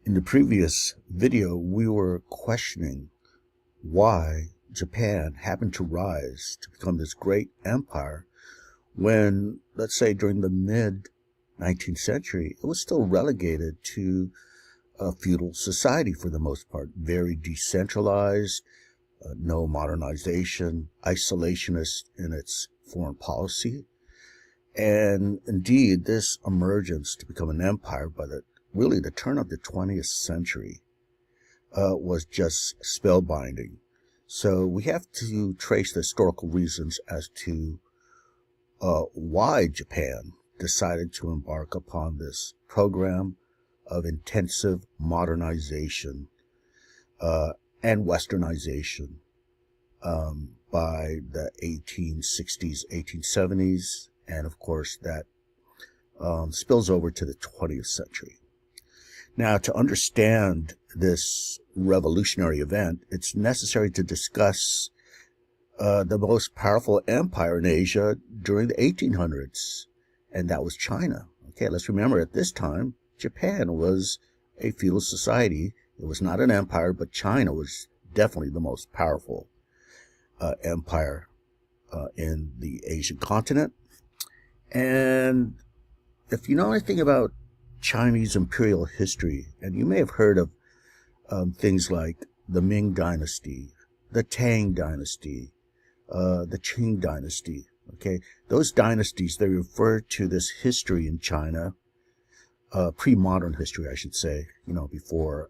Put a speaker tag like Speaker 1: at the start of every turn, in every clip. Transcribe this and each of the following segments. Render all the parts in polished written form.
Speaker 1: In the previous video, we were questioning why Japan happened to rise to become this great empire when, let's say, during the mid-19th century, it was still relegated to a feudal society for the most part, very decentralized, no modernization, isolationist in its foreign policy. And indeed, this emergence to become an empire by the turn of the 20th century was just spellbinding. So we have to trace the historical reasons as to why Japan decided to embark upon this program of intensive modernization and westernization by the 1860s, 1870s, and of course that spills over to the 20th century. Now, to understand this revolutionary event, it's necessary to discuss the most powerful empire in Asia during the 1800s, and that was China. Okay, let's remember at this time, Japan was a feudal society. It was not an empire, but China was definitely the most powerful empire in the Asian continent. And if you know anything about Chinese imperial history, and you may have heard of things like the Ming Dynasty, the Tang Dynasty, the Qing Dynasty, okay? Those dynasties, they refer to this history in China, pre-modern history, I should say, before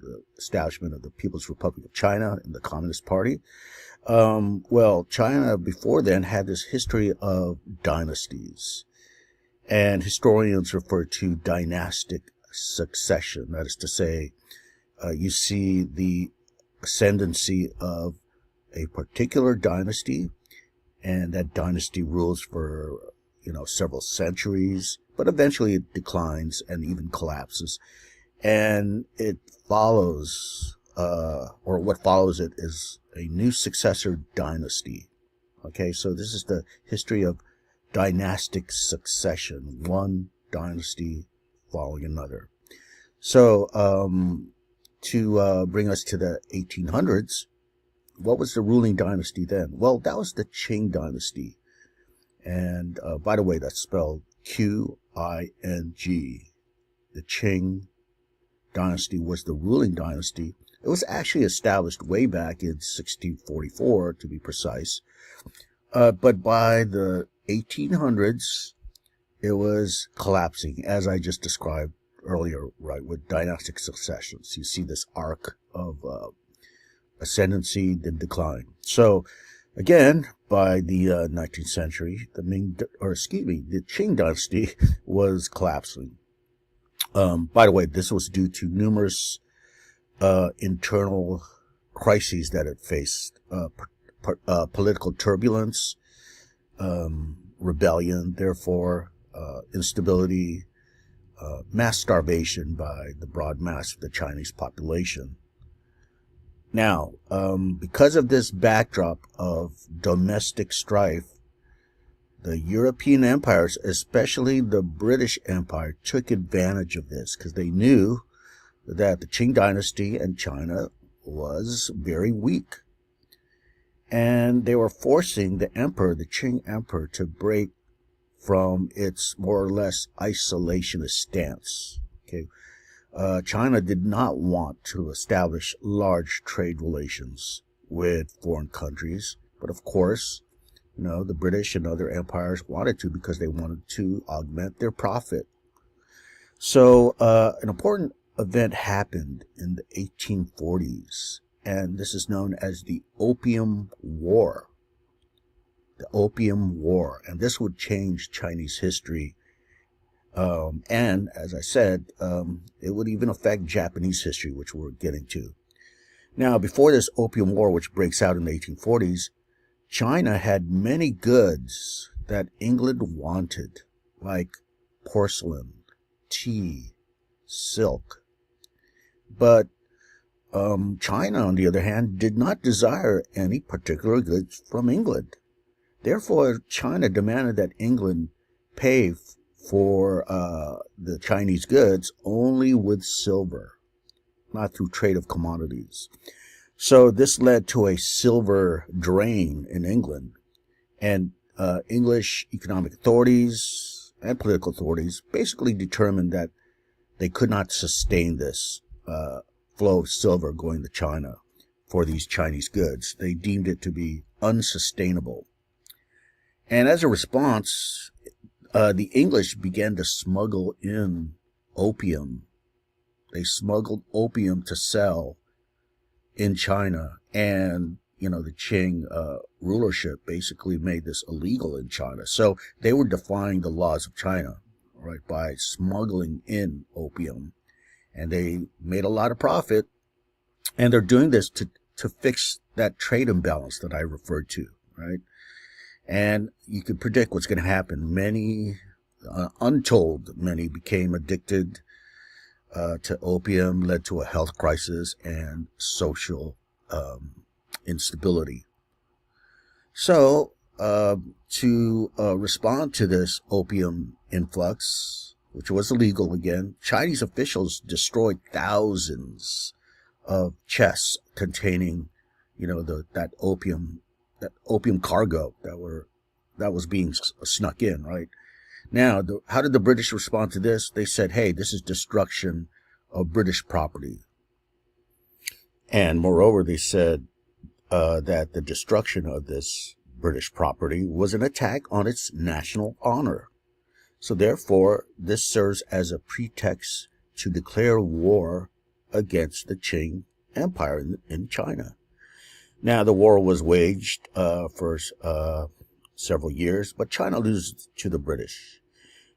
Speaker 1: the establishment of the People's Republic of China and the Communist Party. Well, China before then had this history of dynasties, and historians refer to dynastic succession. That is to say, you see the ascendancy of a particular dynasty, and that dynasty rules for, several centuries, but eventually it declines and even collapses. And it follows, or what follows it is a new successor dynasty. Okay, so this is the history of dynastic succession, one dynasty following another. So, to bring us to the 1800s, what was the ruling dynasty then? Well, that was the Qing dynasty. And by the way, that's spelled Qing. The Qing dynasty was the ruling dynasty. It was actually established way back in 1644, to be precise. But by the 1800s, it was collapsing, as I just described earlier, right, with dynastic successions. You see this arc of ascendancy, then decline. So, again, by the 19th century, the Qing dynasty was collapsing. By the way, this was due to numerous internal crises that it faced, political turbulence, rebellion, therefore, instability, mass starvation by the broad mass of the Chinese population. Now, because of this backdrop of domestic strife, the European empires, especially the British Empire, took advantage of this because they knew that the Qing dynasty in China was very weak. And they were forcing the Qing emperor, to break from its more or less isolationist stance. Okay, China did not want to establish large trade relations with foreign countries, but of course, the British and other empires wanted to because they wanted to augment their profit. So an important event happened in the 1840s, and this is known as the Opium War. The Opium War, and this would change Chinese history. And as I said, it would even affect Japanese history, which we're getting to. Now, before this Opium War, which breaks out in the 1840s, China had many goods that England wanted, like porcelain, tea, silk. But China, on the other hand, did not desire any particular goods from England. Therefore, China demanded that England pay for the Chinese goods only with silver, not through trade of commodities. So this led to a silver drain in England, and English economic authorities and political authorities basically determined that they could not sustain this flow of silver going to China for these Chinese goods. They deemed it to be unsustainable. And as a response, the English began to smuggle in opium. They smuggled opium to sell in China, and the Qing rulership basically made this illegal in China. So they were defying the laws of China, right, by smuggling in opium, and they made a lot of profit. And they're doing this to fix that trade imbalance that I referred to, right? And you can predict what's going to happen. Many, untold many, became addicted to opium, led to a health crisis and social instability. So, to respond to this opium influx, which was illegal again, Chinese officials destroyed thousands of chests containing, that opium cargo that was being snuck in, right? Now, how did the British respond to this? They said, hey, this is destruction of British property. And moreover, they said that the destruction of this British property was an attack on its national honor. So therefore, this serves as a pretext to declare war against the Qing Empire in China. Now, the war was waged for several years, but China loses to the British.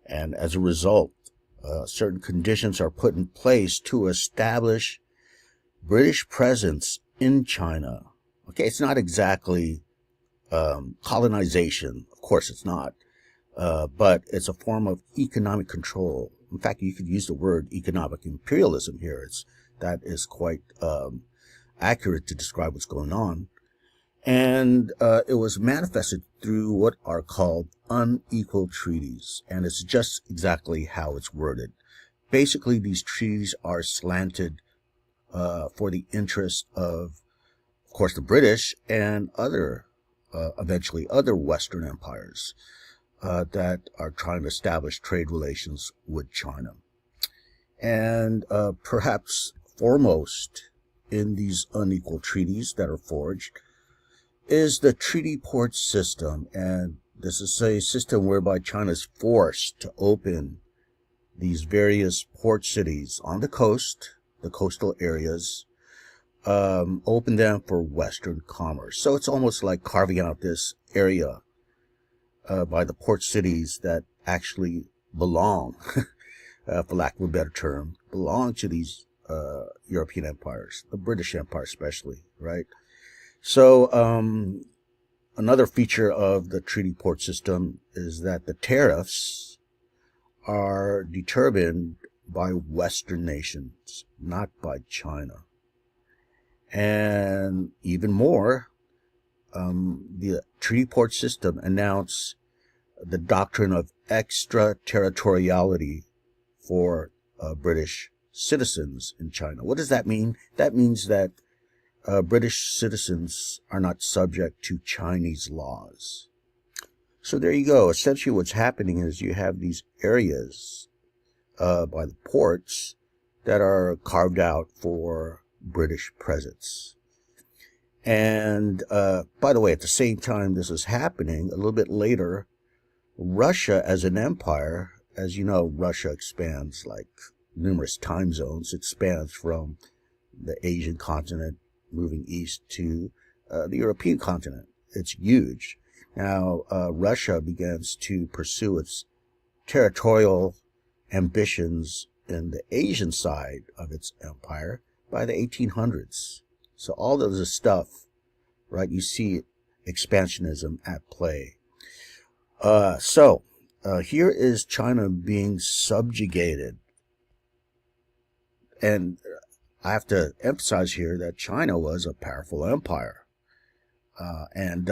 Speaker 1: And as a result, certain conditions are put in place to establish British presence in China. Okay, it's not exactly colonization. Of course it's not. But it's a form of economic control. In fact, you could use the word economic imperialism here. That is quite accurate to describe what's going on. And it was manifested through what are called unequal treaties. And it's just exactly how it's worded. Basically, these treaties are slanted for the interest of course, the British and eventually other Western empires that are trying to establish trade relations with China. And perhaps foremost in these unequal treaties that are forged is the treaty port system. And this is a system whereby China is forced to open these various port cities on the coast, the coastal areas, open them for Western commerce. So it's almost like carving out this area by the port cities that actually belong, for lack of a better term, belong to these European empires, the British Empire especially, right? So another feature of the treaty port system is that the tariffs are determined by Western nations, not by China. And even more, the treaty port system announced the doctrine of extraterritoriality for British citizens in China. What does that mean? That means that British citizens are not subject to Chinese laws. So there you go. Essentially what's happening is you have these areas by the ports that are carved out for British presence. And by the way, at the same time this is happening, a little bit later, Russia as an empire, as you know, Russia expands like numerous time zones. It spans from the Asian continent moving east to the European continent. It's huge. Now, Russia begins to pursue its territorial ambitions in the Asian side of its empire by the 1800s. So all of this stuff, right, you see expansionism at play. So here is China being subjugated. And I have to emphasize here that China was a powerful empire. And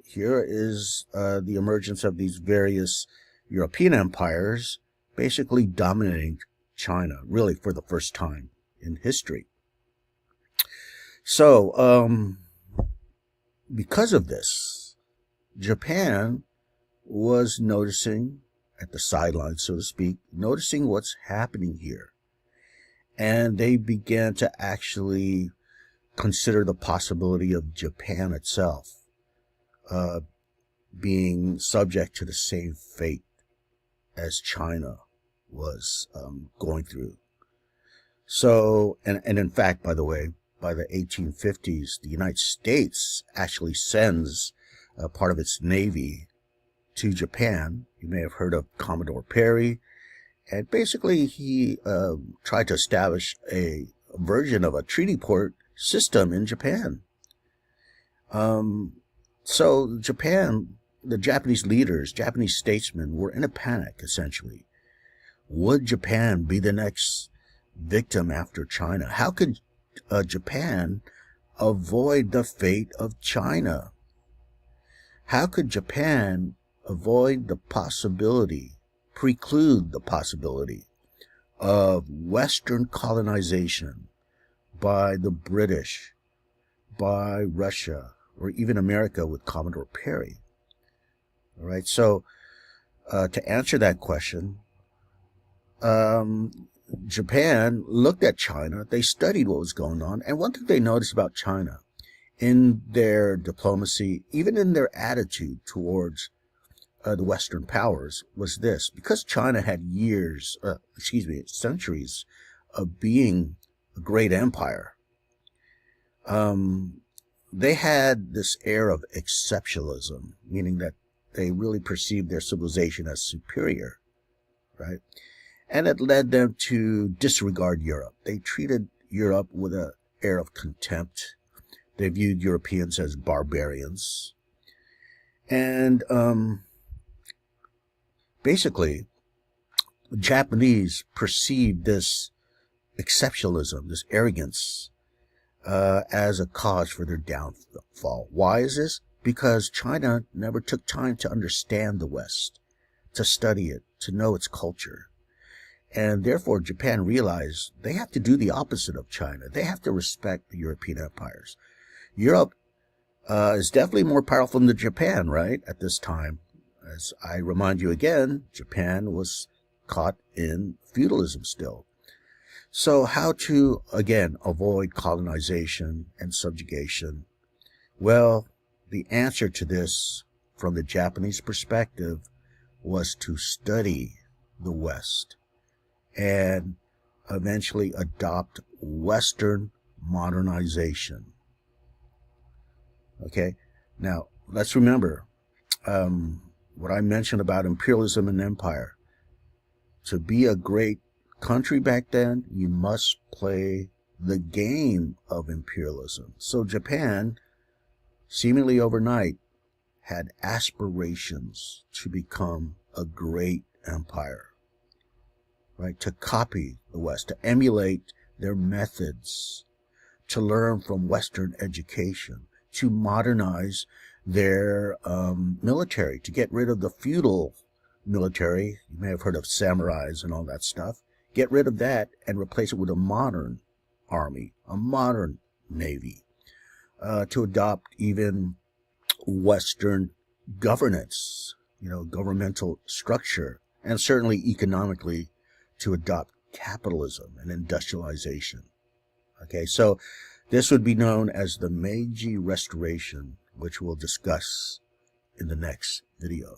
Speaker 1: here is the emergence of these various European empires basically dominating China, really for the first time in history. So, because of this, Japan was noticing at the sidelines, so to speak, noticing what's happening here. And they began to actually consider the possibility of Japan itself being subject to the same fate as China was going through. So, and in fact, by the way, by the 1850s, the United States actually sends part of its navy to Japan. You may have heard of Commodore Perry. And basically, he tried to establish a version of a treaty port system in Japan. So Japan, the Japanese leaders, Japanese statesmen were in a panic, essentially. Would Japan be the next victim after China? How could Japan avoid the fate of China? How could Japan avoid the possibility, preclude the possibility of Western colonization by the British, by Russia, or even America with Commodore Perry? All right, so to answer that question, Japan looked at China, they studied what was going on, and one thing they noticed about China in their diplomacy, even in their attitude towards the Western powers, was this: because China had centuries of being a great empire, they had this air of exceptionalism, meaning that they really perceived their civilization as superior, right? And it led them to disregard Europe. They treated Europe with an air of contempt. They viewed Europeans as barbarians. And basically, the Japanese perceived this exceptionalism, this arrogance, as a cause for their downfall. Why is this? Because China never took time to understand the West, to study it, to know its culture. And therefore, Japan realized they have to do the opposite of China. They have to respect the European empires. Europe is definitely more powerful than Japan, right, at this time. As I remind you again, Japan was caught in feudalism still. So how to, again, avoid colonization and subjugation? Well, the answer to this, from the Japanese perspective, was to study the West and eventually adopt Western modernization. Okay, now let's remember what I mentioned about imperialism and empire. To be a great country back then, you must play the game of imperialism. So Japan, seemingly overnight, had aspirations to become a great empire, right? To copy the West, to emulate their methods, to learn from Western education, to modernize their military, to get rid of the feudal military. You may have heard of samurais and all that stuff. Get rid of that and replace it with a modern army, a modern navy, to adopt even Western governance, governmental structure, and certainly economically to adopt capitalism and industrialization. Okay, so this would be known as the Meiji Restoration, which we'll discuss in the next video.